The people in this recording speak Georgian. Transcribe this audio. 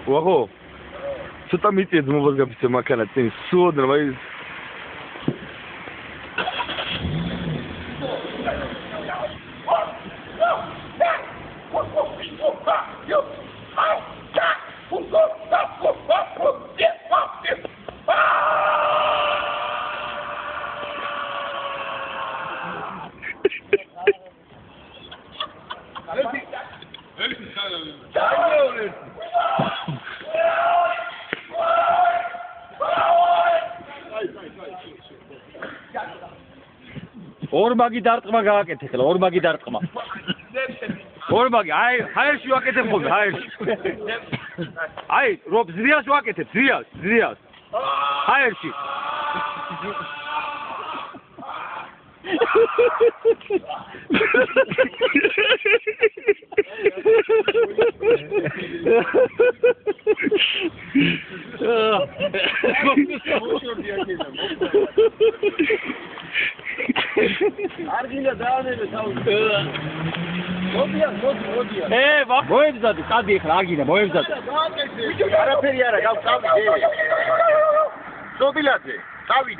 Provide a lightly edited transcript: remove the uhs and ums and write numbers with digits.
ვაღო ცოტა მიწია ძმობას გაფიცე მაქანა წინ სუოდნ ვაი ორმაგი დარტყმა გააკეთე ხელა ორმაგი დარტყმა ორმაგი აი ჰაერში ვაკეთებ ხოლმე ჰაერში აი რო ზრიას ვაკეთებ ზრიას ჰაერში არგინა დაანებე თავი. მოდია. მოემზადე, წადი ახლა არგინა, მოემზადე. არაფერი არა, გავწავდი. სობილაძე, წავიდე.